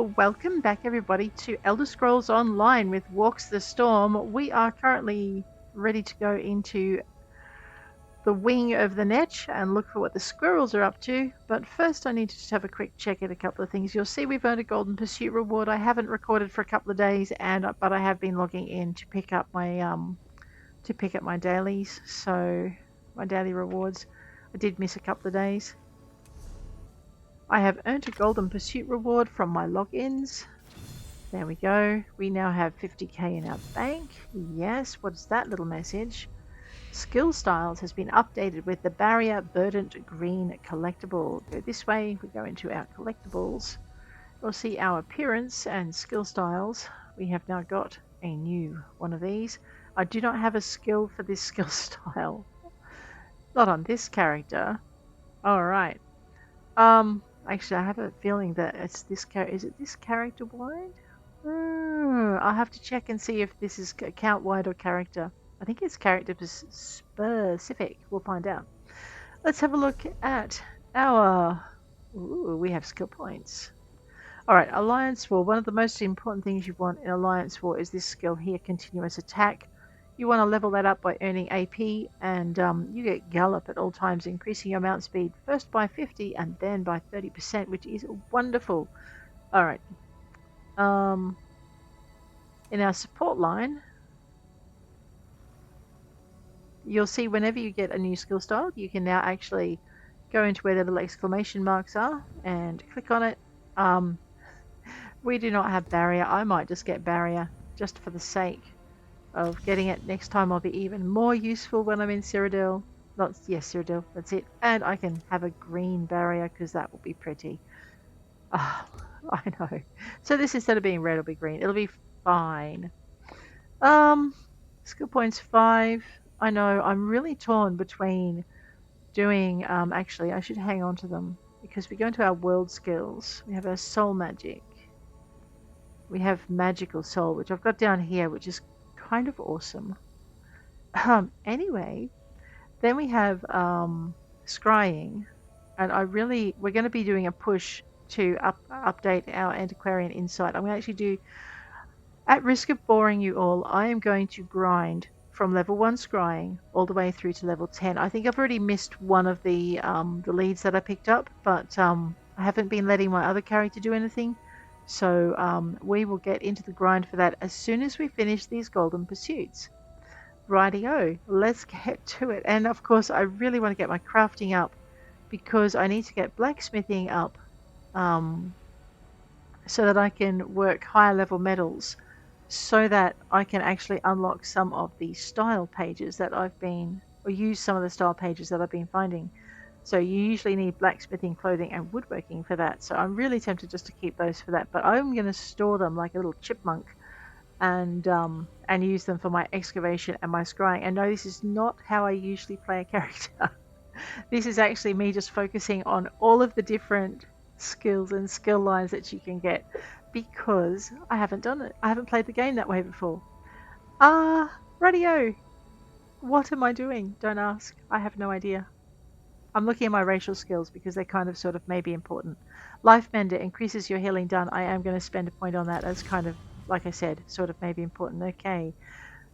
Welcome back everybody to Elder Scrolls Online with Walks the Storm. We are currently ready to go into the wing of the Netch and look for what the squirrels are up to. But first I need to just have a quick check at a couple of things. You'll see we've earned a golden pursuit reward. I haven't recorded for a couple of days but I have been logging in to pick up my dailies. So my daily rewards. I did miss a couple of days. I have earned a golden pursuit reward from my logins. There we go. We now have 50k in our bank. Yes, what's that little message? Skill Styles has been updated with the Barrier Verdant Green collectible. Go this way, we go into our collectibles. You'll see our appearance and skill styles. We have now got a new one of these. I do not have a skill for this skill style. Not on this character. Alright. Actually I have a feeling that it's this character. Is it this character wide? I'll have to check and see if this is account wide or character. I think it's character specific. We'll find out. Let's have a look at our... Ooh, we have skill points. Alright, Alliance War. One of the most important things you want in Alliance War is this skill here, Continuous Attack. You want to level that up by earning AP, and you get Gallop at all times, increasing your mount speed first by 50 and then by 30%, which is wonderful. Alright. In our support line, you'll see whenever you get a new skill style, you can now actually go into where the little exclamation marks are and click on it. We do not have Barrier. I might just get Barrier just for the sake of getting it. Next time I'll be even more useful when I'm in Cyrodiil. Cyrodiil, that's it. And I can have a green Barrier because that will be pretty. I know. So this, instead of being red, will be green. It'll be fine. Skill points 5. I know, I'm really torn between doing, actually I should hang on to them because we go into our world skills. We have our soul magic. We have magical soul, which I've got down here, which is kind of awesome. Anyway, then we have scrying, and we're going to be doing a push to update our antiquarian insight. I'm going to actually do, at risk of boring you all, I am going to grind from level 1 scrying all the way through to level 10. I think I've already missed one of the leads that I picked up, but I haven't been letting my other character do anything. So we will get into the grind for that as soon as we finish these golden pursuits. Rightio, let's get to it. And of course I really want to get my crafting up because I need to get blacksmithing up so that I can work higher level metals, so that I can actually unlock some of the style pages that use some of the style pages that I've been finding. So you usually need blacksmithing, clothing, and woodworking for that. So I'm really tempted just to keep those for that. But I'm going to store them like a little chipmunk and use them for my excavation and my scrying. And no, this is not how I usually play a character. This is actually me just focusing on all of the different skills and skill lines that you can get, because I haven't done it. I haven't played the game that way before. Radio. What am I doing? Don't ask. I have no idea. I'm looking at my racial skills because they kind of sort of may be important. Life Mender increases your healing done. I am going to spend a point on that as kind of, like I said, sort of maybe important. Okay.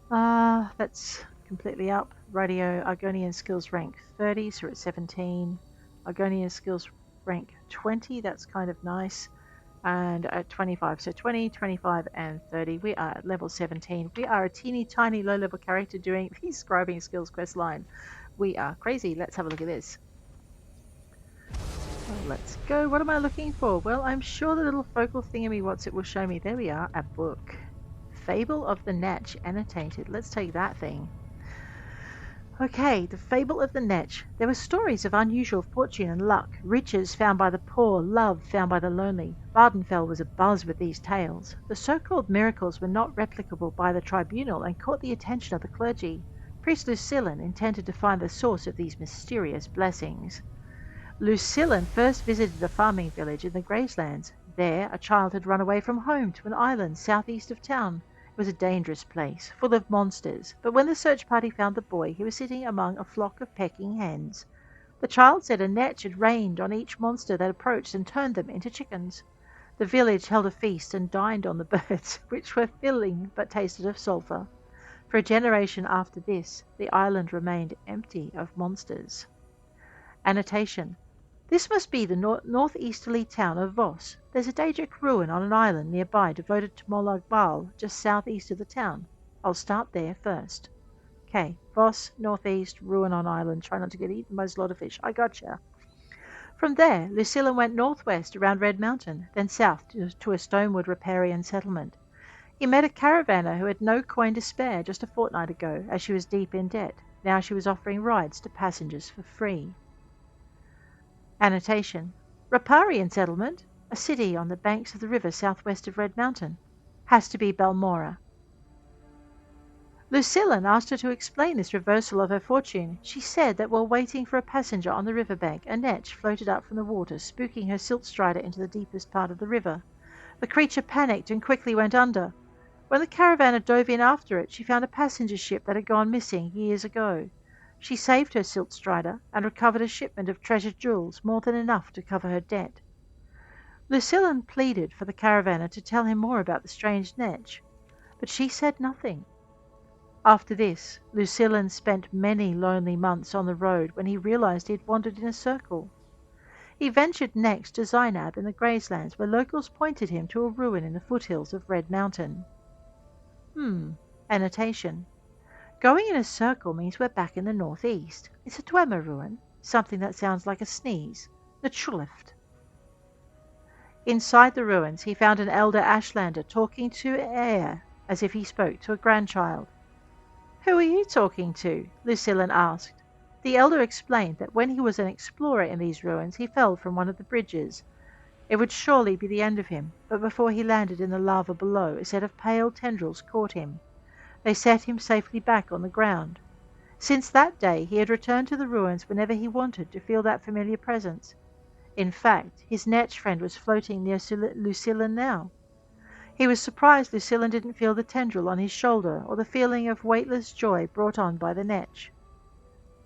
That's completely up. Radio. Argonian skills rank 30, so we're at 17. Argonian skills rank 20. That's kind of nice. And at 25, so 20, 25, and 30, we are at level 17. We are a teeny tiny low level character doing the Scribing skills quest line. We are crazy. Let's have a look at this. Well, let's go. What am I looking for? Well, I'm sure the little focal thingamywhat's it will show me. There we are, a book. Fable of the Netch, annotated. Let's take that thing. Okay, the Fable of the Netch. There were stories of unusual fortune and luck, riches found by the poor, love found by the lonely. Vvardenfell was abuzz with these tales. The so-called miracles were not replicable by the tribunal and caught the attention of the clergy. Priest Lucillin intended to find the source of these mysterious blessings. Lucillin first visited a farming village in the Gracelands. There, a child had run away from home to an island southeast of town. It was a dangerous place, full of monsters, but when the search party found the boy, he was sitting among a flock of pecking hens. The child said a Netch had rained on each monster that approached and turned them into chickens. The village held a feast and dined on the birds, which were filling but tasted of sulphur. For a generation after this, the island remained empty of monsters. Annotation. This must be the northeasterly town of Voss. There's a Daedric ruin on an island nearby devoted to Molag Bal, just southeast of the town. I'll start there first. Okay, Voss, northeast, ruin on island. Try not to get eaten by slaughterfish. I gotcha. From there, Lucilla went northwest around Red Mountain, then south to a stonewood riparian settlement. He met a caravaner who had no coin to spare just a fortnight ago, as she was deep in debt. Now she was offering rides to passengers for free. Annotation. Riparian settlement, a city on the banks of the river southwest of Red Mountain. Has to be Balmora. Lucilla asked her to explain this reversal of her fortune. She said that while waiting for a passenger on the riverbank, a Netch floated up from the water, spooking her siltstrider into the deepest part of the river. The creature panicked and quickly went under. When the caravaner dove in after it, she found a passenger ship that had gone missing years ago. She saved her siltstrider and recovered a shipment of treasured jewels, more than enough to cover her debt. Lucilla pleaded for the caravaner to tell him more about the strange Netch, but she said nothing. After this, Lucilla spent many lonely months on the road when he realized he had wandered in a circle. He ventured next to Zainab in the Grayslands, where locals pointed him to a ruin in the foothills of Red Mountain. Annotation. Going in a circle means we're back in the northeast. It's a Dwemer ruin, something that sounds like a sneeze. The Chulift. Inside the ruins, he found an elder Ashlander talking to air as if he spoke to a grandchild. "Who are you talking to?" Lucilla asked. The elder explained that when he was an explorer in these ruins, he fell from one of the bridges. It would surely be the end of him, but before he landed in the lava below, a set of pale tendrils caught him. They set him safely back on the ground. Since that day, he had returned to the ruins whenever he wanted to feel that familiar presence. In fact, his Netch friend was floating near Lucilla now. He was surprised Lucilla didn't feel the tendril on his shoulder or the feeling of weightless joy brought on by the Netch.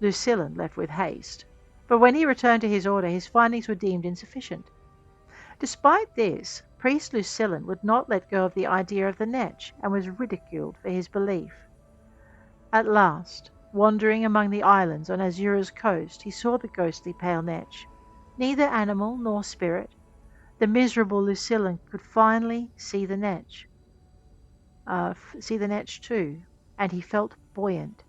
Lucilla left with haste, but when he returned to his order, his findings were deemed insufficient. Despite this, Priest Lucilla would not let go of the idea of the Netch and was ridiculed for his belief. At last, wandering among the islands on Azura's coast, he saw the ghostly pale Netch. Neither animal nor spirit, the miserable Lucilla could finally see the Netch. Too, and he felt buoyant.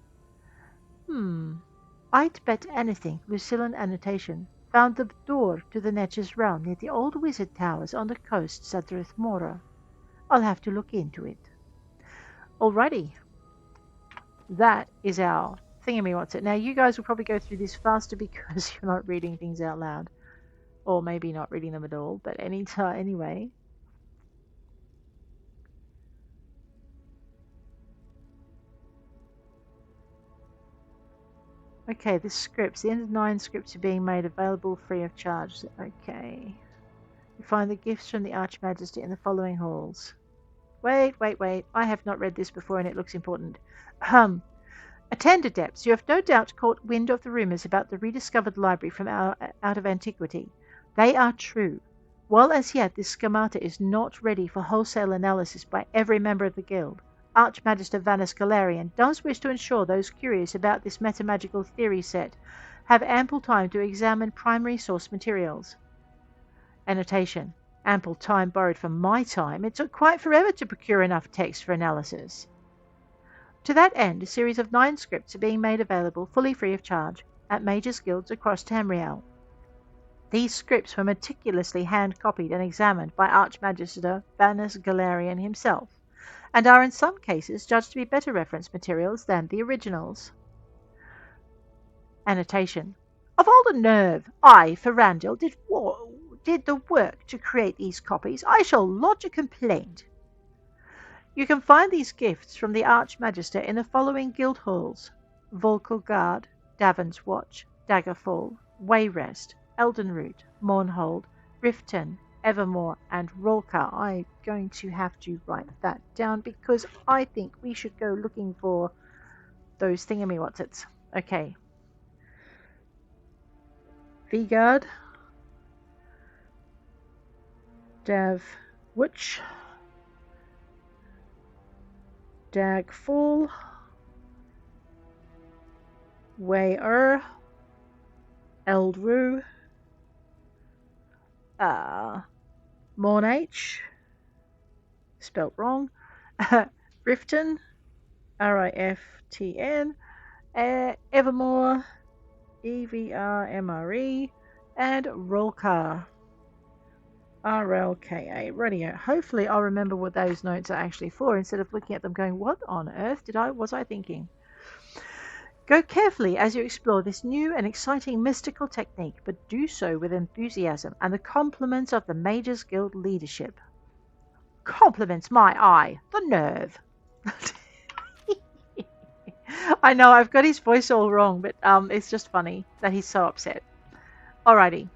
I'd bet anything Lucilla annotation found the door to the Netch's realm near the old wizard towers on the coast Sadrith Mora. I'll have to look into it. Alrighty. That is our thingamywhatsit. Now you guys will probably go through this faster because you're not reading things out loud. Or maybe not reading them at all, but anyway. Okay, the scripts. The Ep.9 scripts are being made available free of charge. Okay. You find the gifts from the Archmagister in the following halls. Wait. I have not read this before and it looks important. Attend, adepts. You have no doubt caught wind of the rumors about the rediscovered library from out of antiquity. They are true. While as yet this schemata is not ready for wholesale analysis by every member of the guild, Archmagister Scholarium does wish to ensure those curious about this metamagical theory set have ample time to examine primary source materials. Annotation. Ample time borrowed from my time. It took quite forever to procure enough text for analysis. To that end, a series of 9 scripts are being made available fully free of charge at mages' guilds across Tamriel. These scripts were meticulously hand-copied and examined by Archmagister Scholarium himself, and are in some cases judged to be better reference materials than the originals. Annotation. Of all the nerve I, Vvardenfell, did the work to create these copies, I shall lodge a complaint. You can find these gifts from the Archmagister in the following guild halls: Volkelgard, Davon's Watch, Daggerfall, Wayrest, Eldenroot, Mournhold, Riften, Evermore, and Rolka. I'm going to have to write that down because I think we should go looking for those thingamywhatsits. Okay. Vgard. Dav Witch. Dagfall. Way Eldru. Mornach. Spelt wrong. Riften. Riftn. Evermore. Evrmre. And Rolka. RLKA. Radio. Hopefully I'll remember what those notes are actually for instead of looking at them going, what on earth was I thinking? Go carefully as you explore this new and exciting mystical technique, but do so with enthusiasm and the compliments of the Mages Guild leadership. Compliments my eye, the nerve. I know, I've got his voice all wrong, but it's just funny that he's so upset. Alrighty.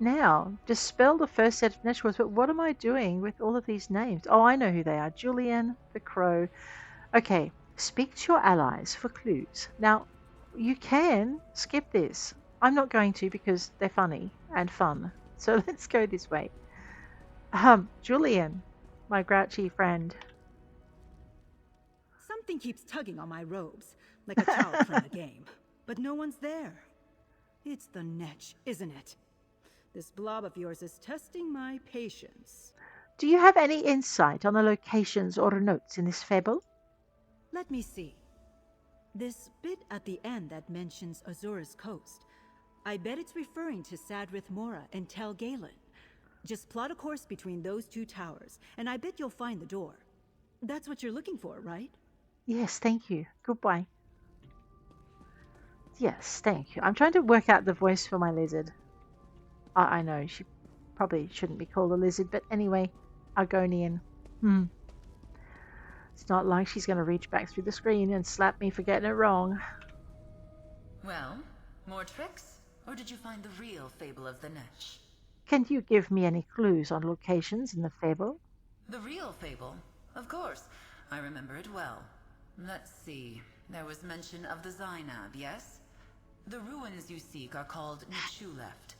Now, dispel the first set of networks, but what am I doing with all of these names? Oh, I know who they are. Julian, the Crow. Okay, speak to your allies for clues. Now, you can skip this. I'm not going to because they're funny and fun. So let's go this way. Julian, my grouchy friend. Something keeps tugging on my robes, like a child playing a game. But no one's there. It's the Netch, isn't it? This blob of yours is testing my patience. Do you have any insight on the locations or notes in this fable? Let me see. This bit at the end that mentions Azura's coast. I bet it's referring to Sadrith Mora and Tel Galen. Just plot a course between those two towers, and I bet you'll find the door. That's what you're looking for, right? Yes, thank you. Goodbye. Yes, thank you. I'm trying to work out the voice for my lizard. I know, she probably shouldn't be called a lizard, but anyway, Argonian. It's not like she's going to reach back through the screen and slap me for getting it wrong. Well, more tricks? Or did you find the real fable of the Netch? Can you give me any clues on locations in the fable? The real fable? Of course. I remember it well. Let's see. There was mention of the Zainab, yes? The ruins you seek are called Nichuleft.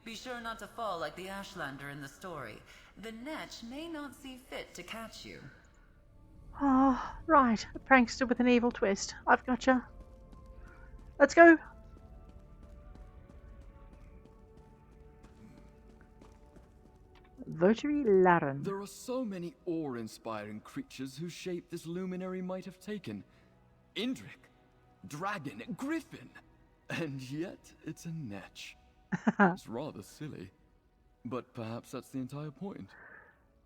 Be sure not to fall like the Ashlander in the story. The Netch may not see fit to catch you. Oh, right. A prankster with an evil twist. I've gotcha. Let's go. Votary Laren. There are so many awe-inspiring creatures whose shape this luminary might have taken. Indrik, dragon, griffin, and yet it's a Netch. It's rather silly, but perhaps that's the entire point.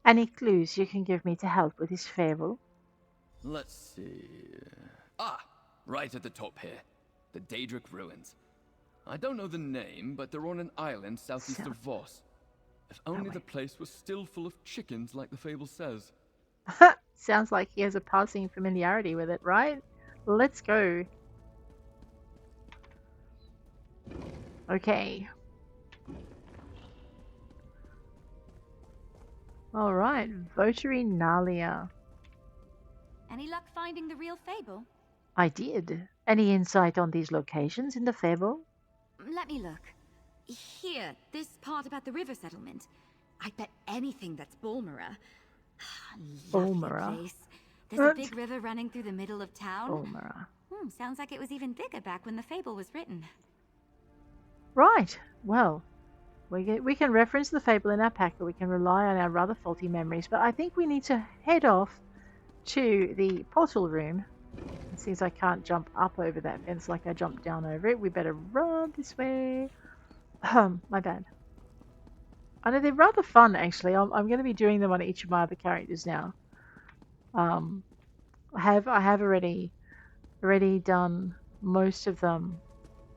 Any clues you can give me to help with this fable? Let's see... right at the top here. The Daedric Ruins. I don't know the name, but they're on an island southeast of Voss. If only the place was still full of chickens like the fable says. Sounds like he has a passing familiarity with it, right? Let's go. Okay. Alright, Votary Nalia. Any luck finding the real fable? I did. Any insight on these locations in the fable? Let me look. Here, this part about the river settlement. I bet anything that's Balmora. Balmora? Place. There's a big river running through the middle of town. Balmora. Sounds like it was even bigger back when the fable was written. Right. Well, we can reference the fable in our pack, or we can rely on our rather faulty memories, but I think we need to head off to the portal room. And since I can't jump up over that fence like I jumped down over it, we better run this way. My bad. I know they're rather fun, actually. I'm going to be doing them on each of my other characters now. I have already done most of them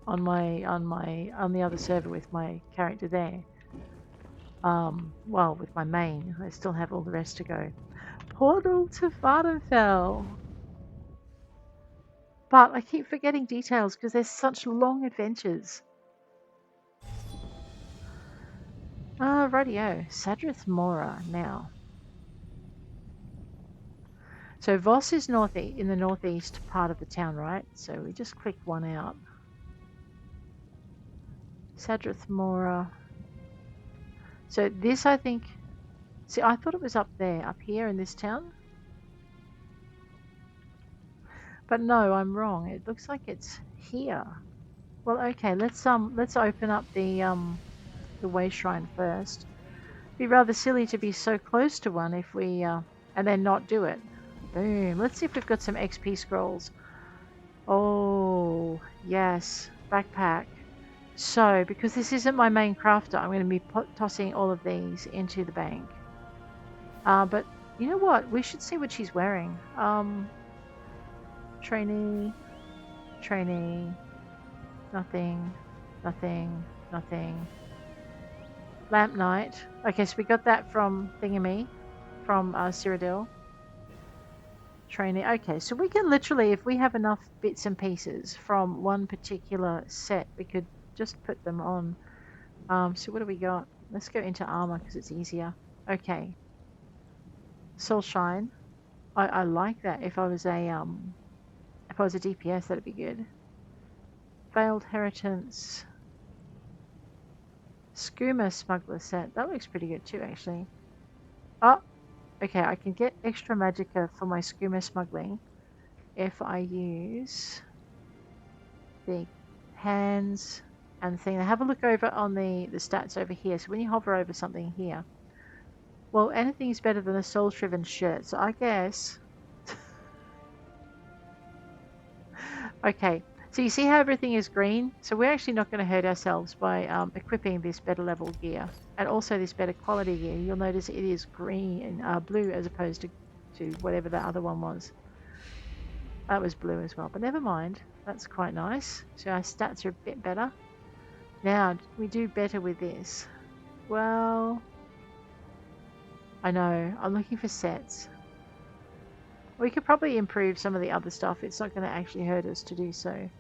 on the other server with my character there. Well, with my main. I still have all the rest to go. Portal to Vvardenfell. But I keep forgetting details because there's such long adventures. Radio. Sadrith Mora now. So Voss is in the northeast part of the town, right? So we just click one out. Sadrith Mora. So this, I think... See, I thought it was up there, up here in this town. But no, I'm wrong. It looks like it's here. Well, okay, let's open up the wayshrine first. It'd be rather silly to be so close to one if we and then not do it. Boom. Let's see if we've got some XP scrolls. Oh, yes. Backpack. So, because this isn't my main crafter, I'm going to be tossing all of these into the bank. But you know what? We should see what she's wearing. Trainee. Nothing. Lamp Knight. Okay, so we got that from Thingamy. From Cyrodiil. Trainee. Okay, so we can literally, if we have enough bits and pieces from one particular set, we could just put them on. So what do we got? Let's go into armor because it's easier. Okay. Soul Shine. I like that. If I was a DPS, that'd be good. Veiled Heritance. Skooma Smuggler set. That looks pretty good too, actually. Oh, okay. I can get extra magicka for my Skooma smuggling if I use the hands and thing. Have a look over on the stats over here. So when you hover over something here, well, anything is better than a soul-shriven shirt. So I guess. Okay. So you see how everything is green? So we're actually not going to hurt ourselves by equipping this better level gear. And also this better quality gear. You'll notice it is green and blue as opposed to whatever that other one was. That was blue as well. But never mind. That's quite nice. So our stats are a bit better. Now, we do better with this. Well... I know. I'm looking for sets. We could probably improve some of the other stuff. It's not going to actually hurt us to do so.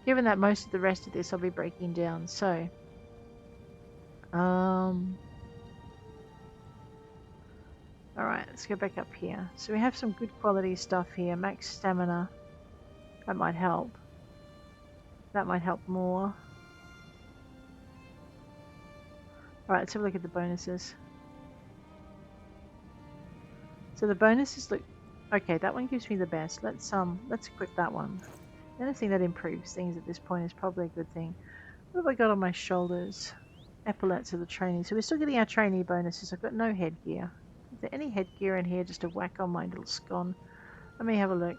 Given that most of the rest of this I'll be breaking down. So, alright, let's go back up here. So we have some good quality stuff here. Max stamina. That might help. That might help more. Alright, let's have a look at the bonuses. So the bonuses look... Okay, that one gives me the best. Let's equip that one. Anything that improves things at this point is probably a good thing. What have I got on my shoulders? Epaulets of the trainee. So we're still getting our trainee bonuses. I've got no headgear. Is there any headgear in here just to whack on my little scone? Let me have a look.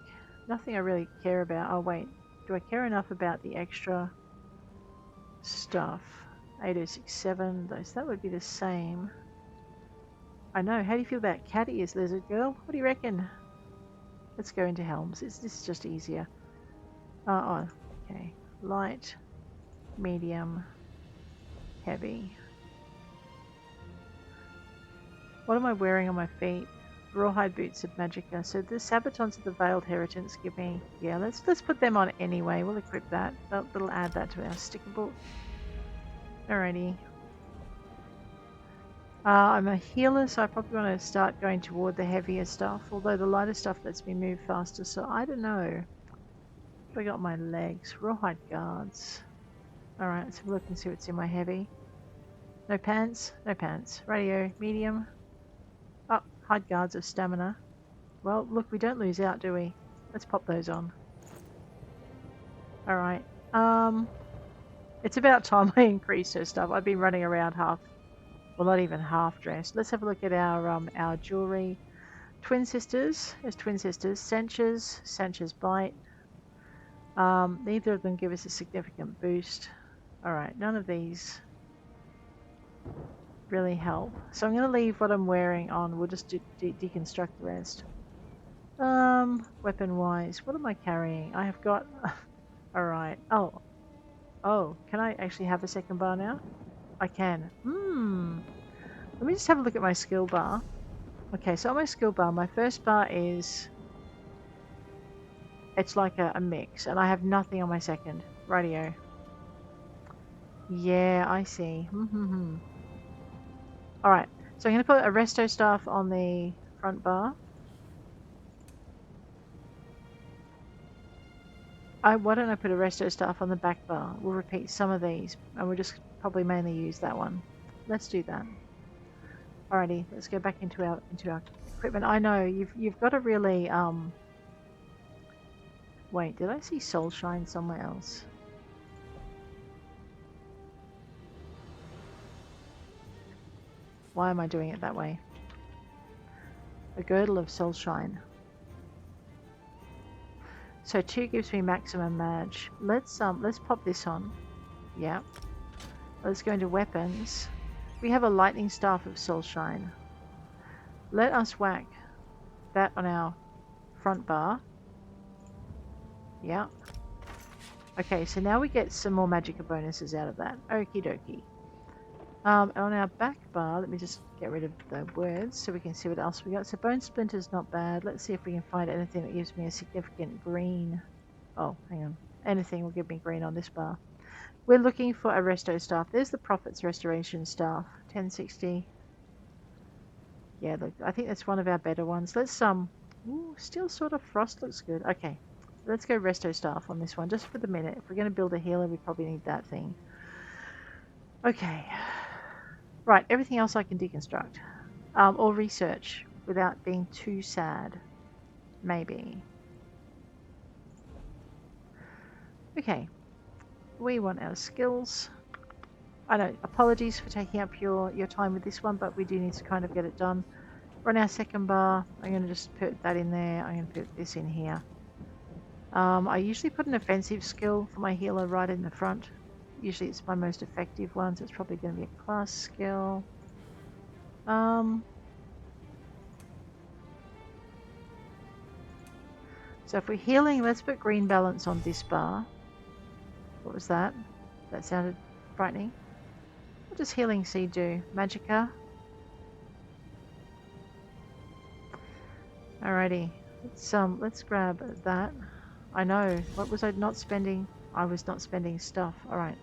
Nothing I really care about. Oh wait, do I care enough about the extra stuff? 8067, those, that would be the same. I know. How do you feel about cat ears, lizard girl? What do you reckon? Let's go into helms. This is just easier. Oh, okay. Light, medium, heavy. What am I wearing on my feet? Rawhide boots of magicka. So the sabatons of the veiled heritance give me... Yeah, let's put them on anyway. We'll equip that. That'll add that to our stickable. Alrighty. I'm a healer, so I probably want to start going toward the heavier stuff. Although the lighter stuff lets me move faster, so I don't know. I got my legs. Rawhide guards. Alright, let's have a look and see what's in my heavy. No pants? No pants. Radio, medium. Oh, hide guards of stamina. Well, look, we don't lose out, do we? Let's pop those on. Alright. It's about time I increased her stuff. I've been running around half... Well, not even half dressed. Let's have a look at our jewelry. Twin sisters. There's twin sisters. Sench's bite. Neither of them give us a significant boost. Alright, none of these really help. So I'm going to leave what I'm wearing on. We'll just deconstruct the rest. Weapon-wise, what am I carrying? I have got... Alright. Oh, can I actually have a second bar now? I can. Let me just have a look at my skill bar. Okay, so on my skill bar, my first bar is... It's like a mix, and I have nothing on my second. Radio. Yeah, I see. Alright, so I'm going to put a resto staff on the front bar. Why don't I put a resto staff on the back bar? We'll repeat some of these, and we'll just probably mainly use that one. Let's do that. Alrighty, let's go back into our equipment. I know you've got to really wait, did I see soul shine somewhere else? Why am I doing it that way? A girdle of soul shine. So 2 gives me maximum mag. Let's pop this on. Yeah. Let's go into weapons. We have a lightning staff of soul shine. Let us whack that on our front bar. Yeah. Okay, so now we get some more magicka bonuses out of that. Okie dokie. On our back bar, let me just get rid of the words so we can see what else we got. So bone splinter's not bad. Let's see if we can find anything that gives me a significant green. Oh, hang on. Anything will give me green on this bar. We're looking for a resto staff. There's the Prophet's Restoration staff. 1060. Yeah, look, I think that's one of our better ones. Let's ooh, Steel Sword of Frost looks good. Okay. Let's go resto staff on this one, just for the minute. If we're going to build a healer, we probably need that thing. Okay. Right, everything else I can deconstruct. Or research without being too sad. Maybe. Okay. We want our skills. I know, apologies for taking up your time with this one, but we do need to kind of get it done. We're on our second bar. I'm going to just put that in there. I'm going to put this in here. I usually put an offensive skill for my healer right in the front. Usually it's my most effective one, so it's probably going to be a class skill. So if we're healing, let's put green balance on this bar. What was that? That sounded frightening. What does healing seed do? Magicka? Alrighty. Let's grab that. I know. What was I not spending? I was not spending stuff. Alright.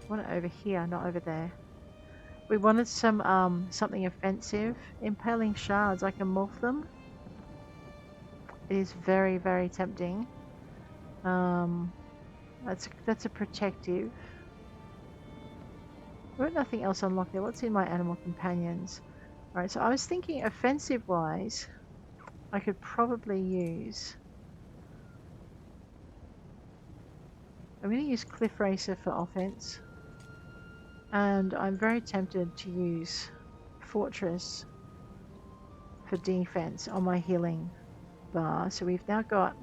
I want it over here, not over there. We wanted some something offensive. Impaling shards. I can morph them. It is very, very tempting. That's a protective. I've got nothing else unlocked there. What's in my animal companions? Alright, so I was thinking offensive wise, I could probably use. I'm going to use Cliff Racer for offense. And I'm very tempted to use Fortress for defense on my healing bar. So we've now got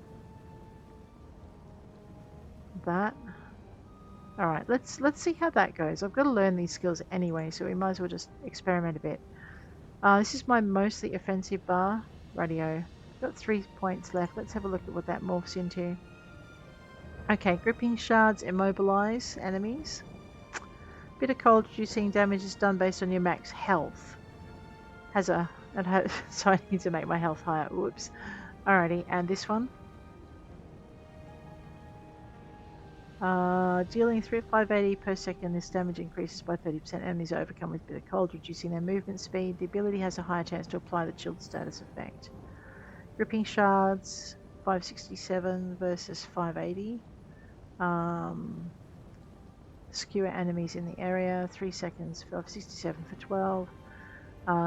that. Alright, let's see how that goes. I've got to learn these skills anyway, so we might as well just experiment a bit. This is my mostly offensive bar. Radio. Got 3 points left. Let's have a look at what that morphs into. Okay, gripping shards immobilize enemies. Bitter cold reducing damage is done based on your max health. So I need to make my health higher. Whoops. Alrighty, and this one. Dealing 580 per second, this damage increases by 30%. Enemies are overcome with bitter cold, reducing their movement speed. The ability has a higher chance to apply the chilled status effect. Gripping shards, 567 versus 580. Skewer enemies in the area, 3 seconds, 567 for 12.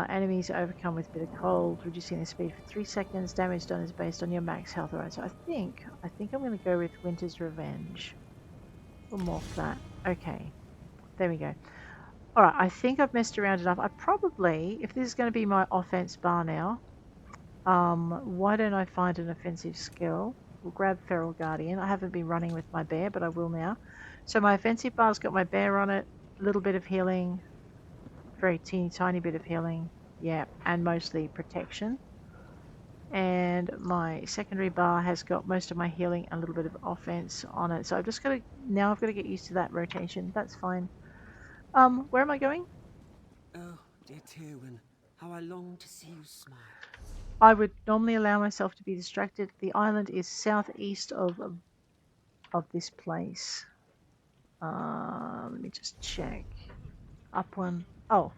Enemies are overcome with bitter cold, reducing their speed for 3 seconds. Damage done is based on your max health. Alright, so I think I'm going to go with Winter's Revenge. We'll morph that. Okay, there we go. Alright, I think I've messed around enough. I probably, if this is going to be my offense bar now, why don't I find an offensive skill? We'll grab Feral Guardian. I haven't been running with my bear, but I will now. So my offensive bar's got my bear on it, a little bit of healing, very teeny tiny bit of healing, yeah, and mostly protection. And my secondary bar has got most of my healing and a little bit of offense on it. So I've just got to, now I've got to get used to that rotation. That's fine. Where am I going? Oh, dear Tywin, how I long to see you smile. I would normally allow myself to be distracted. The island is southeast of this place. Let me just check. Up one. Oh,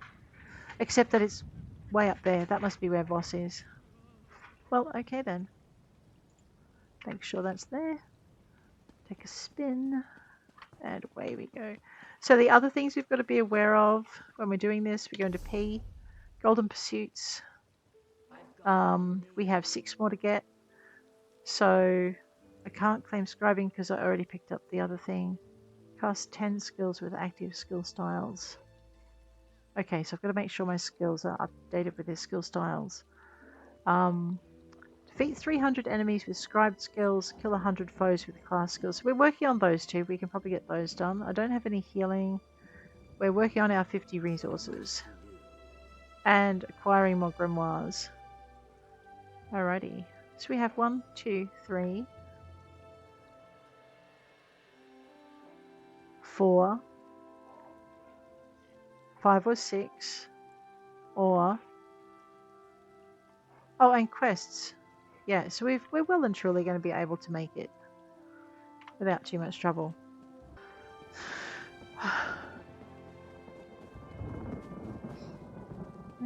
except that it's way up there. That must be where Voss is. Well, okay then. Make sure that's there. Take a spin. And away we go. So the other things we've got to be aware of when we're doing this, we're going to P, Golden Pursuits. We have 6 more to get. So I can't claim Scribing because I already picked up the other thing. Cast 10 skills with active skill styles. Okay, so I've got to make sure my skills are updated with their skill styles. Defeat 300 enemies with scribed skills, kill 100 foes with class skills. So we're working on those two. We can probably get those done. I don't have any healing. We're working on our 50 resources. And acquiring more grimoires. Alrighty. So we have 1, 2, 3, 4, 5 or 6, or... Oh, and quests. Yeah, so we're well and truly going to be able to make it without too much trouble.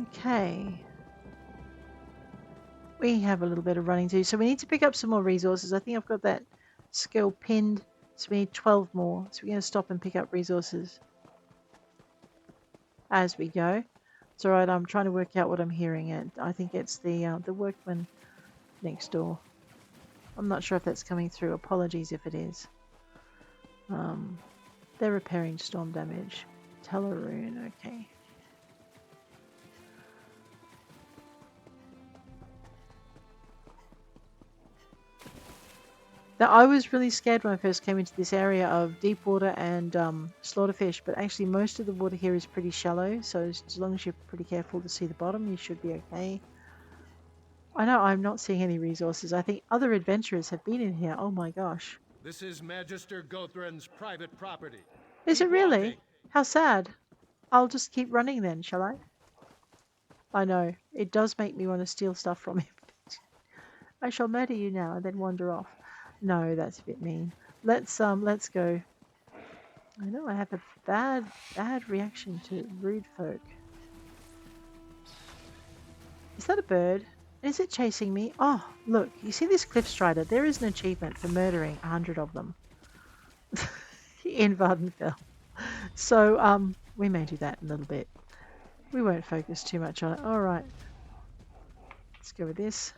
Okay. We have a little bit of running to do, so we need to pick up some more resources. I think I've got that skill pinned, so we need 12 more. So we're going to stop and pick up resources as we go. It's alright, I'm trying to work out what I'm hearing. I think it's the workman next door. I'm not sure if that's coming through. Apologies if it is. They're repairing storm damage. Teleroon, okay. Now, I was really scared when I first came into this area of deep water and slaughterfish, but actually most of the water here is pretty shallow, so as long as you're pretty careful to see the bottom, you should be okay. I know I'm not seeing any resources. I think other adventurers have been in here. Oh my gosh. This is Magister Gothran's private property. Is it Keep really? walking. How sad. I'll just keep running then, shall I? I know. It does make me want to steal stuff from him. I shall murder you now and then wander off. No, that's a bit mean. Let's go. I know I have a bad reaction to rude folk. Is that a bird? Is it chasing me? Oh, look, you see this cliff strider? There is an achievement for murdering 100 of them in Vvardenfell. So, we may do that in a little bit. We won't focus too much on it. Alright. Let's go with this.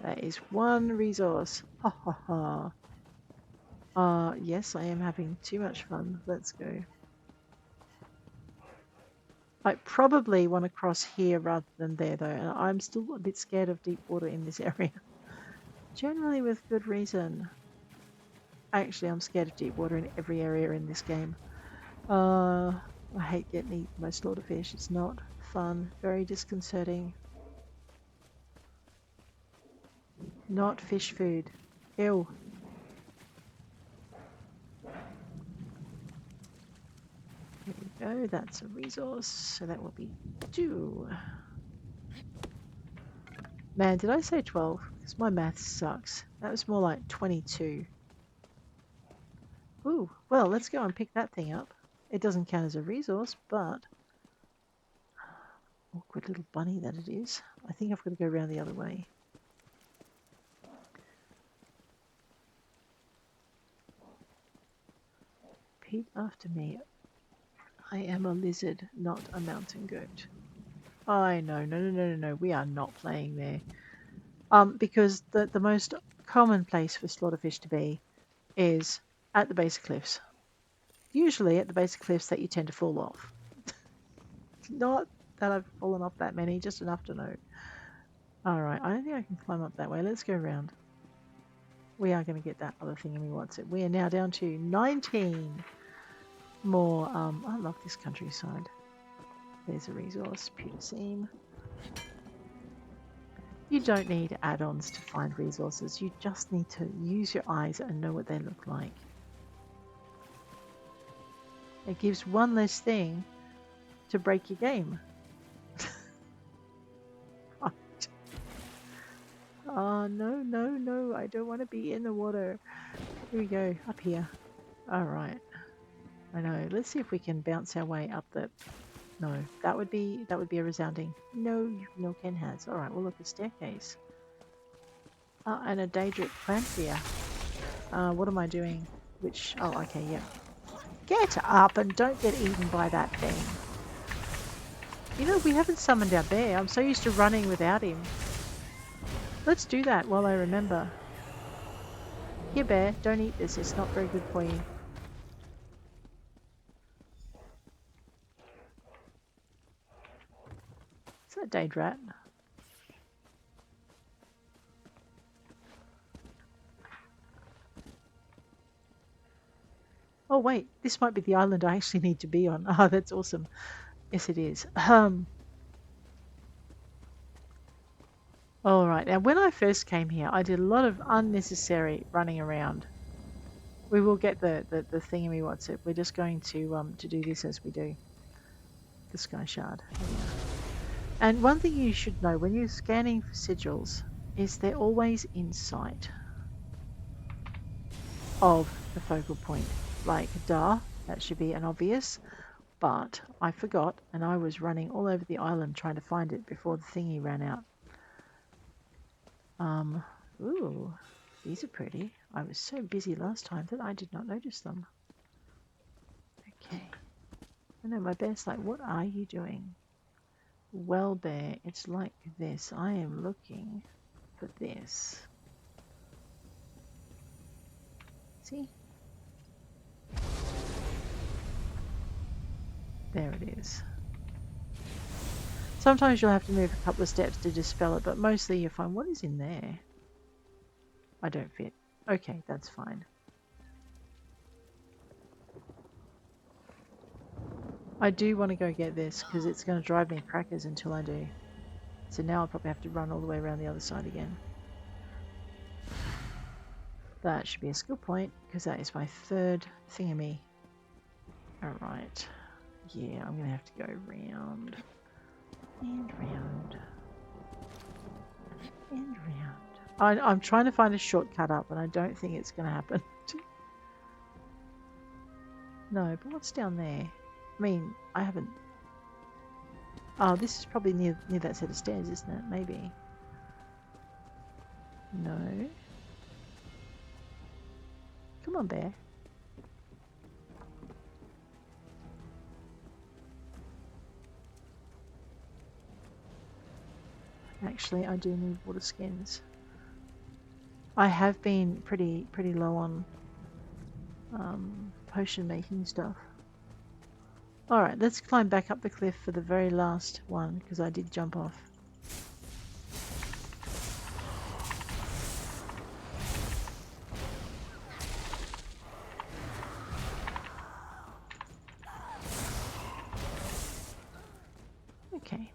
That is 1 resource. Ha ha ha. Yes, I am having too much fun. Let's go. I probably want to cross here rather than there though, and I'm still a bit scared of deep water in this area. Generally with good reason. Actually, I'm scared of deep water in every area in this game. I hate getting eaten by slaughterfish. It's not fun. Very disconcerting. Not fish food. Ew. There we go. That's a resource. So that will be 2. Man, did I say 12? Because my math sucks. That was more like 22. Ooh, well, let's go and pick that thing up. It doesn't count as a resource, but... Awkward little bunny that it is. I think I've got to go around the other way. Repeat after me. I am a lizard, not a mountain goat. I know, no. We are not playing there. Because the most common place for slaughterfish to be is at the base of cliffs. Usually at the base of cliffs that you tend to fall off. Not that I've fallen off that many, just enough to know. Alright, I don't think I can climb up that way. Let's go around. We are going to get that other thing and we want it. We are now down to 19 more. I love this countryside. There's a resource, pewter seam. You don't need add-ons to find resources. You just need to use your eyes and know what they look like. It gives one less thing to break your game. Oh, no. I don't want to be in the water. Here we go. Up here. Alright. I know. Let's see if we can bounce our way up the... No. That would be a resounding... No Ken has. Alright, well look, a staircase. And a Daedric plant here. What am I doing? Which... Oh, okay, yep. Get up and don't get eaten by that thing. You know, we haven't summoned our bear. I'm so used to running without him. Let's do that while I remember. Here, bear, don't eat this. It's not very good for you. Is that Dade Rat? Oh wait, this might be the island I actually need to be on. Oh, that's awesome. Yes, it is. Alright, now when I first came here, I did a lot of unnecessary running around. We will get the thingy, what's it? We're just going to do this as we do. The Skyshard. And one thing you should know when you're scanning for sigils is they're always in sight of the focal point. Like, duh, that should be an obvious, but I forgot and I was running all over the island trying to find it before the thingy ran out. Ooh, these are pretty. I was so busy last time that I did not notice them. Okay. I know my bear's like, what are you doing? Well, bear, it's like this. I am looking for this. See? There it is. Sometimes you'll have to move a couple of steps to dispel it, but mostly you find what is in there. I don't fit. Okay, that's fine. I do want to go get this because it's going to drive me crackers until I do. So now I'll probably have to run all the way around the other side again. That should be a skill point because that is my third thingamy. Alright. Yeah, I'm going to have to go round and round and round. I'm trying to find a shortcut up and I don't think it's going to happen. No, but what's down there? I mean, I haven't... Oh, this is probably near that set of stairs, isn't it? Maybe. No. Come on, bear. Actually, I do need water skins. I have been pretty low on potion making stuff. Alright, let's climb back up the cliff for the very last one, because I did jump off. Okay.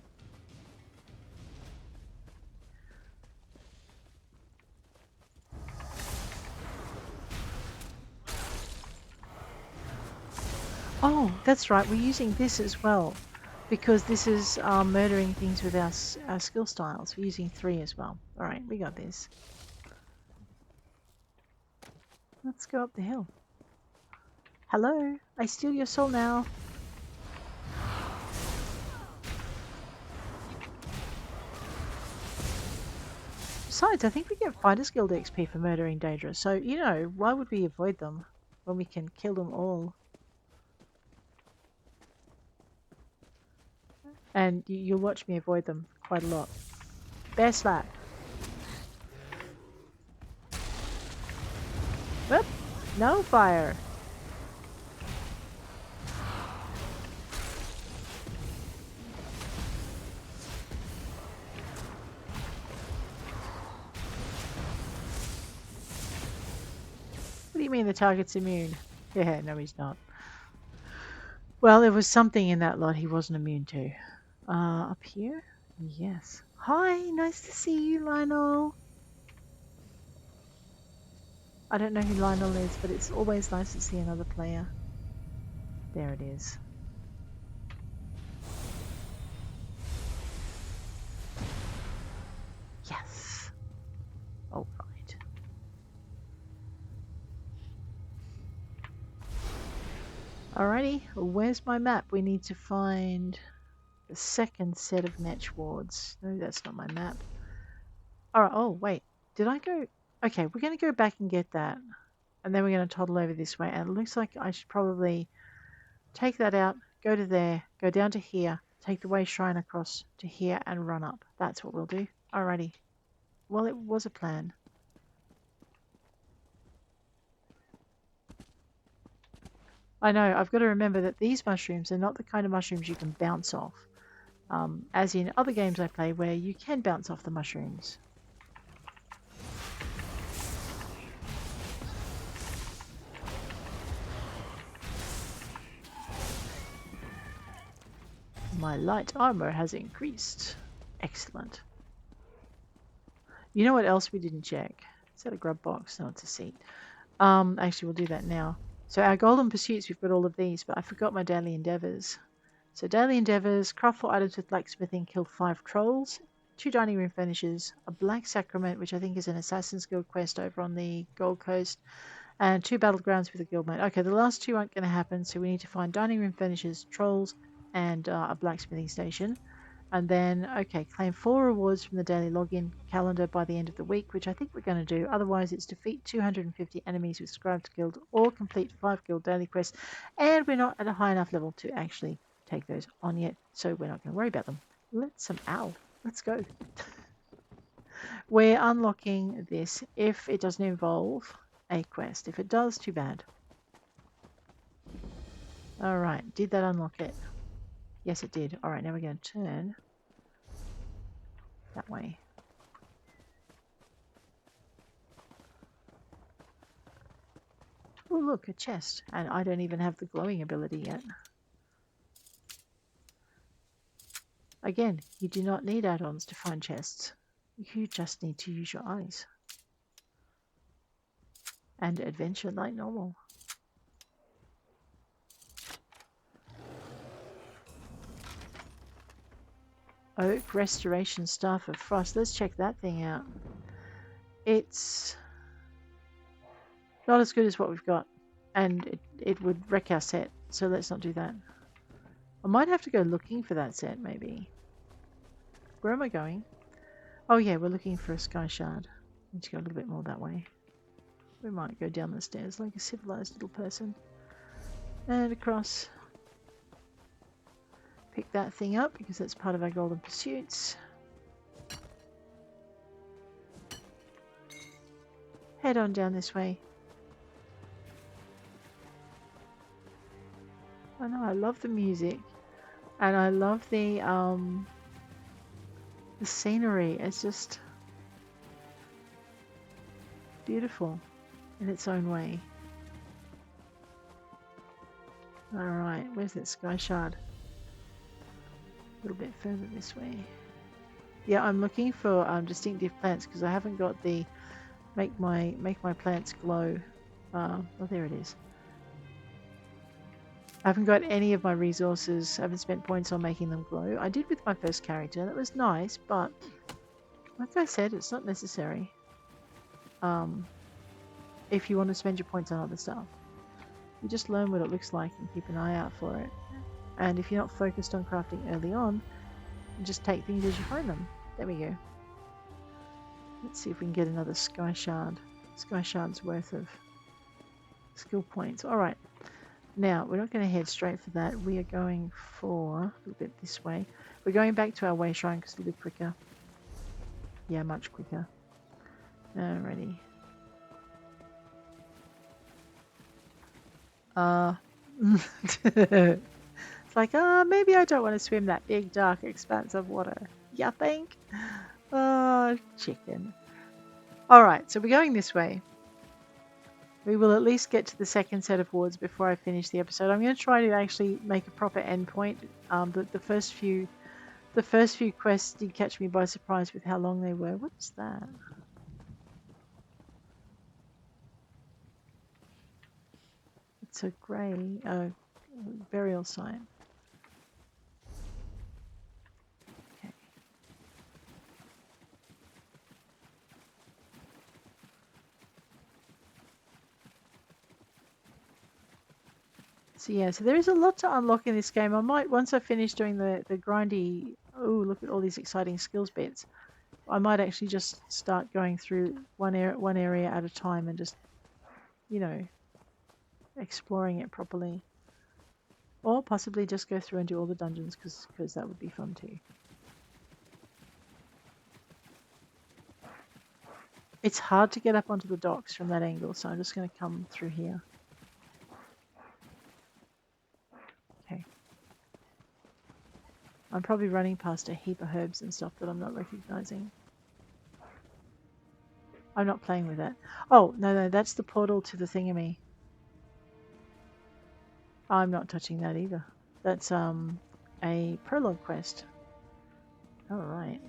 Oh, that's right, we're using this as well, because this is murdering things with our skill styles. We're using 3 as well. Alright, we got this. Let's go up the hill. Hello, I steal your soul now. Besides, I think we get Fighters Guild XP for murdering Daedra, so, you know, why would we avoid them when we can kill them all? And you'll watch me avoid them quite a lot. Bear slap. Whoop! No fire! What do you mean the target's immune? Yeah, no he's not. Well, there was something in that lot he wasn't immune to. Up here? Yes. Hi, nice to see you, Lionel. I don't know who Lionel is, but it's always nice to see another player. There it is. Yes. All right. Alrighty, where's my map? We need to find the second set of Netch wards. No, that's not my map. Alright, oh wait, did I go? Okay, we're going to go back and get that. And then we're going to toddle over this way. And it looks like I should probably take that out, go to there, go down to here, take the wayshrine across to here and run up. That's what we'll do. Alrighty. Well, it was a plan. I know, I've got to remember that these mushrooms are not the kind of mushrooms you can bounce off. As in other games I play where you can bounce off the mushrooms. My light armor has increased. Excellent. You know what else we didn't check? Is that a grub box? No, it's a seat. Actually, we'll do that now. So our golden pursuits, we've got all of these, but I forgot my daily endeavors. So daily endeavors, craft 4 items with blacksmithing, kill 5 trolls, 2 dining room finishes, a black sacrament, which I think is an Assassin's Guild quest over on the Gold Coast, and 2 battlegrounds with a guildmate. Okay, the last 2 aren't going to happen, so we need to find dining room finishes, trolls, and a blacksmithing station. And then, okay, claim 4 rewards from the daily login calendar by the end of the week, which I think we're going to do. Otherwise, it's defeat 250 enemies with Scribes Guild or complete 5 guild daily quests. And we're not at a high enough level to actually take those on yet, so we're not going to worry about them. Let's go. We're unlocking this if it doesn't involve a quest. If it does, too bad. Alright, did that unlock it? Yes, it did. Alright, now we're going to turn that way. Oh, look, a chest. And I don't even have the glowing ability yet. Again, you do not need add-ons to find chests. You just need to use your eyes. And adventure like normal. Oak Restoration Staff of Frost. Let's check that thing out. It's not as good as what we've got. And it would wreck our set. So let's not do that. I might have to go looking for that set, maybe. Where am I going? Oh yeah, we're looking for a Skyshard. Need to go a little bit more that way. We might go down the stairs like a civilized little person. And across. Pick that thing up because that's part of our golden pursuits. Head on down this way. I know, I love the music. And I love the scenery. It's just beautiful in its own way. Alright, where's that Skyshard? A little bit further this way. Yeah, I'm looking for distinctive plants because I haven't got the make my plants glow. Oh, there it is. I haven't got any of my resources. I haven't spent points on making them glow. I did with my first character. That was nice, but like I said, it's not necessary. If you want to spend your points on other stuff, you just learn what it looks like and keep an eye out for it. And if you're not focused on crafting early on, you just take things as you find them. There we go. Let's see if we can get another Skyshard. Skyshard's worth of skill points. Alright. Now, we're not going to head straight for that. We are going for a little bit this way. We're going back to our wayshrine because it'll be quicker. Yeah, much quicker. Alrighty. It's like, maybe I don't want to swim that big, dark expanse of water. You think? Oh, chicken. Alright, so we're going this way. We will at least get to the second set of wards before I finish the episode. I'm going to try to actually make a proper endpoint. The first few quests did catch me by surprise with how long they were. What's that? It's a grey burial sign. Okay. So yeah, so there is a lot to unlock in this game. I might, once I finish doing the grindy, oh look at all these exciting skills bits, I might actually just start going through one area at a time and just you know, exploring it properly. Or possibly just go through and do all the dungeons because that would be fun too. It's hard to get up onto the docks from that angle, so I'm just going to come through here. Okay. I'm probably running past a heap of herbs and stuff that I'm not recognizing. I'm not playing with that. Oh, no, that's the portal to the thingamy. I'm not touching that either. That's a prologue quest. Alright.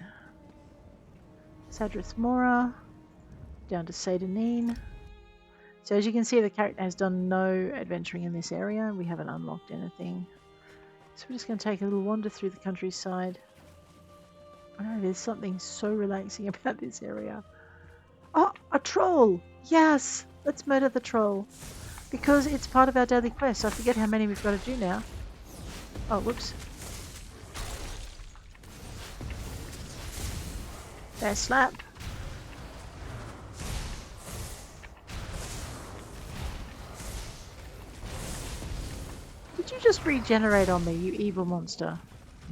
Sadrith Mora. Down to Sadrith. So as you can see, the character has done no adventuring in this area. We haven't unlocked anything. So we're just going to take a little wander through the countryside. I know, there's something so relaxing about this area. Oh, a troll! Yes! Let's murder the troll. Because it's part of our daily quest. I forget how many we've got to do now. Oh, whoops. Bear slap. Did you just regenerate on me, you evil monster?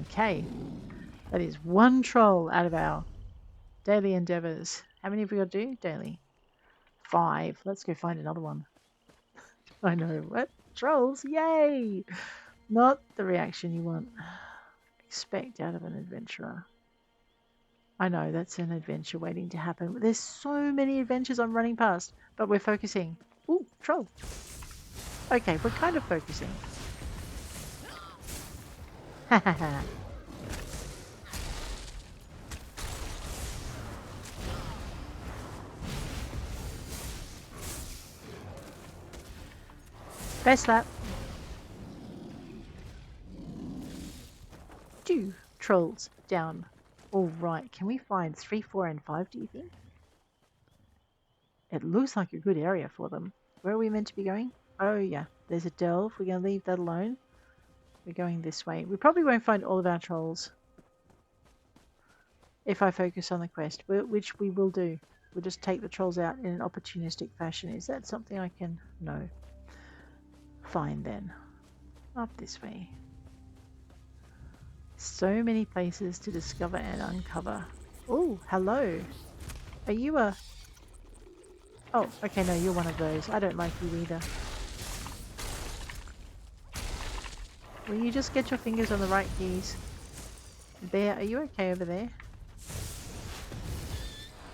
Okay. That is one troll out of our daily endeavors. How many have we got to do? Daily. 5. Let's go find another one. I know. What? Trolls? Yay! Not the reaction you want. Expect out of an adventurer. I know, that's an adventure waiting to happen. There's so many adventures I'm running past, but we're focusing. Ooh, troll. Okay, we're kind of focusing. Ha ha ha. Bear slap. 2 trolls down. Alright, can we find 3, 4, and 5, do you think? It looks like a good area for them. Where are we meant to be going? Oh yeah, there's a delve. We're going to leave that alone. We're going this way. We probably won't find all of our trolls if I focus on the quest, which we will do. We'll just take the trolls out in an opportunistic fashion. Is that something I can... No. Fine then. Up this way. So many places to discover and uncover. Oh, hello. Are you a... Oh, okay, no, you're one of those. I don't like you either. Will you just get your fingers on the right keys? Bear, are you okay over there?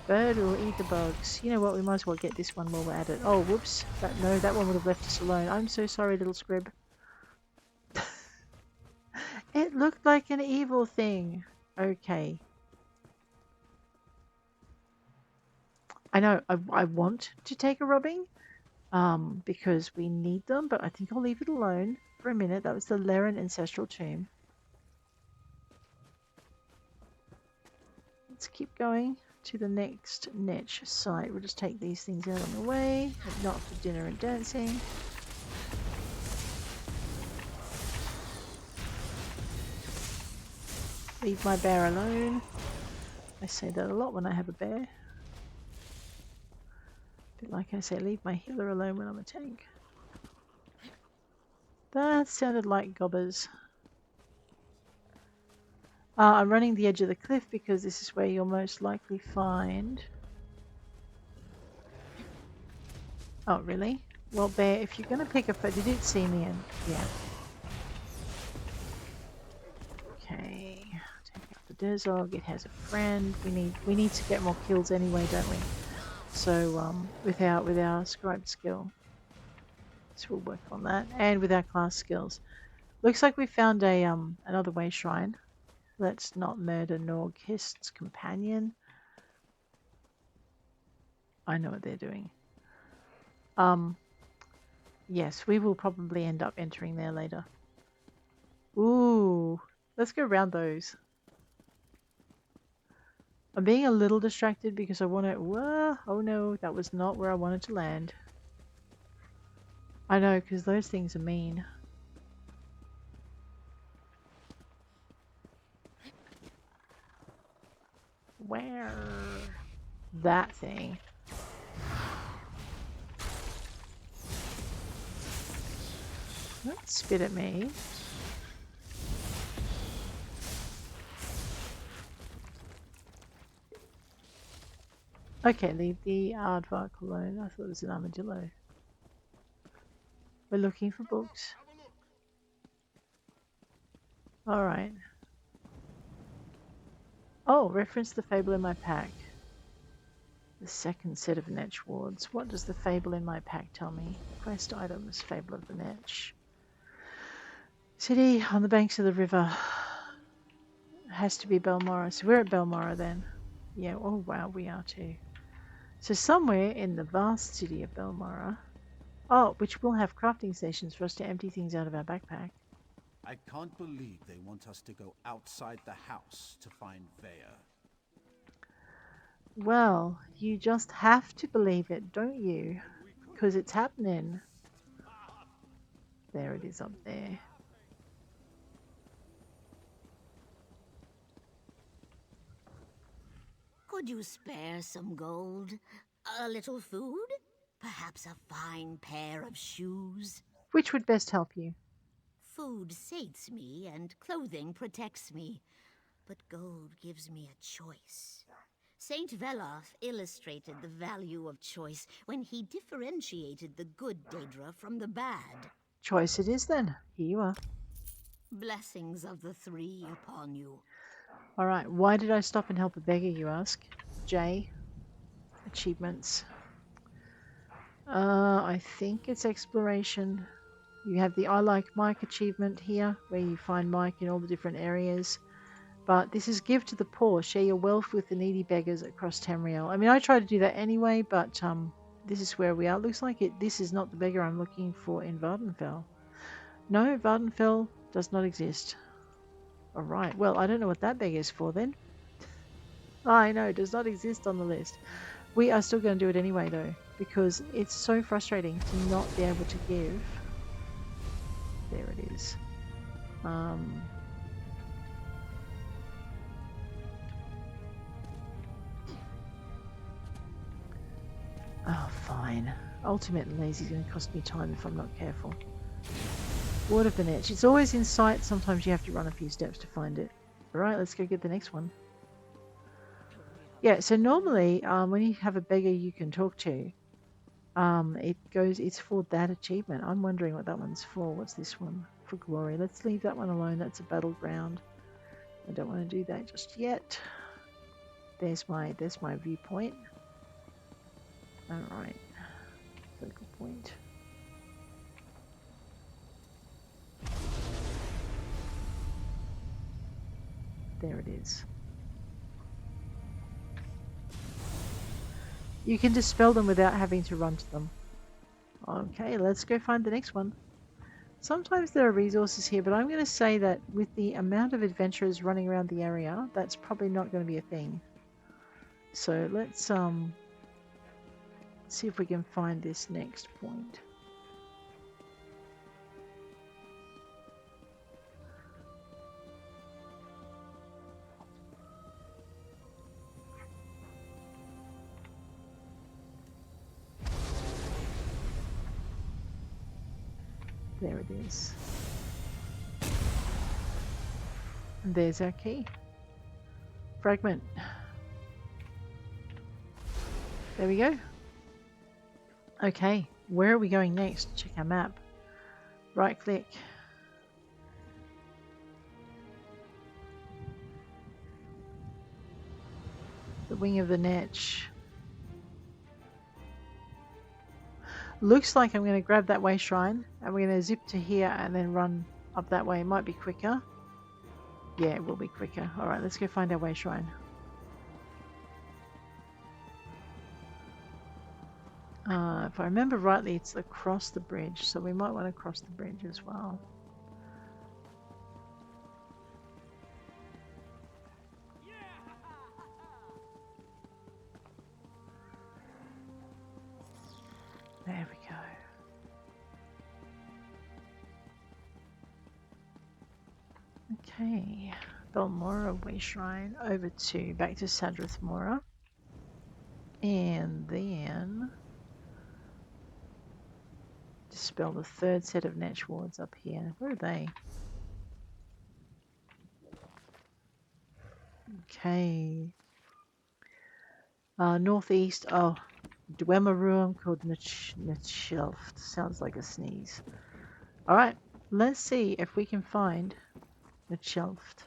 Bird will eat the bugs. You know what, we might as well get this one while we're at it. Oh, whoops. No, that one would have left us alone. I'm so sorry, little Scrib. It looked like an evil thing. Okay. I know, I want to take a robbing, because we need them, but I think I'll leave it alone for a minute. That was the Laren Ancestral Tomb. Let's keep going to the next Netch site. We'll just take these things out on the way, not for dinner and dancing. Leave my bear alone. I say that a lot when I have a bear. But like I say, leave my healer alone when I'm a tank. That sounded like gobbers. I'm running the edge of the cliff because this is where you'll most likely find... Oh, really? Well, bear, if you're going to pick a foot, did it see me in? Yeah. Okay. Take out the Derzog. It has a friend. We need to get more kills anyway, don't we? So, with our scribe skill. So we'll work on that. And with our class skills. Looks like we found a another wayshrine. Let's not murder Norghist's companion. I know what they're doing. Yes, we will probably end up entering there later. Ooh, let's go around those. I'm being a little distracted because I want to... Whoa, oh no, that was not where I wanted to land. I know, because those things are mean. Where? That thing. Don't spit at me. Okay, leave the aardvark alone. I thought it was an armadillo. We're looking for books. Alright. Oh, reference the fable in my pack. The second set of Netch wards. What does the fable in my pack tell me? Quest items, Fable of the Netch. City on the banks of the river. Has to be Balmora. So we're at Balmora then. Yeah, oh wow, we are too. So somewhere in the vast city of Balmora. Oh, which will have crafting stations for us to empty things out of our backpack. I can't believe they want us to go outside the house to find Vaya. Well, you just have to believe it, don't you? Because it's happening. There it is up there. Could you spare some gold? A little food? Perhaps a fine pair of shoes? Which would best help you? Food sates me and clothing protects me, but gold gives me a choice. Saint Veloth illustrated the value of choice when he differentiated the good Daedra from the bad. Choice it is then. Here you are. Blessings of the three upon you. Alright, why did I stop and help a beggar, you ask? J. Achievements. I think it's exploration. You have the I Like Mike achievement here, where you find Mike in all the different areas. But this is give to the poor. Share your wealth with the needy beggars across Tamriel. I mean, I try to do that anyway, but this is where we are. Looks like this is not the beggar I'm looking for in Vvardenfell. No, Vvardenfell does not exist. Alright, well, I don't know what that beggar is for then. I know, it does not exist on the list. We are still going to do it anyway, though, because it's so frustrating to not be able to give. There it is. Oh, fine. Ultimate and lazy is going to cost me time if I'm not careful. Ward of the Netch. It's always in sight. Sometimes you have to run a few steps to find it. Alright, let's go get the next one. Yeah, so normally when you have a beggar you can talk to, it's for that achievement. I'm wondering what that one's for. What's this one? For glory. Let's leave that one alone. That's a battleground. I don't want to do that just yet. There's my viewpoint. Alright. Focal point. There it is. You can dispel them without having to run to them. Okay, let's go find the next one. Sometimes there are resources here, but I'm going to say that with the amount of adventurers running around the area, that's probably not going to be a thing. So let's see if we can find this next point. There it is. And there's our key. Fragment. There we go. Okay, where are we going next? Check our map. Right click. The wing of the Netch. Looks like I'm going to grab that wayshrine and we're going to zip to here and then run up that way. It might be quicker. Yeah, it will be quicker. Alright, let's go find our wayshrine. If I remember rightly, it's across the bridge, so we might want to cross the bridge as well. There we go. Okay, Balmora wayshrine over to back to Sadrith Mora, and then dispel the third set of Netch wards up here. Where are they? Okay. Northeast. Oh, Dwemer room called Netchshelft. Sounds like a sneeze. Alright, let's see if we can find Netchshelft.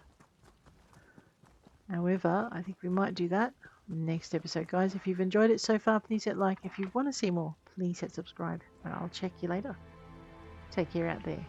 However, I think we might do that next episode, guys. If you've enjoyed it so far, please hit like. If you want to see more, please hit subscribe. And I'll check you later. Take care out there.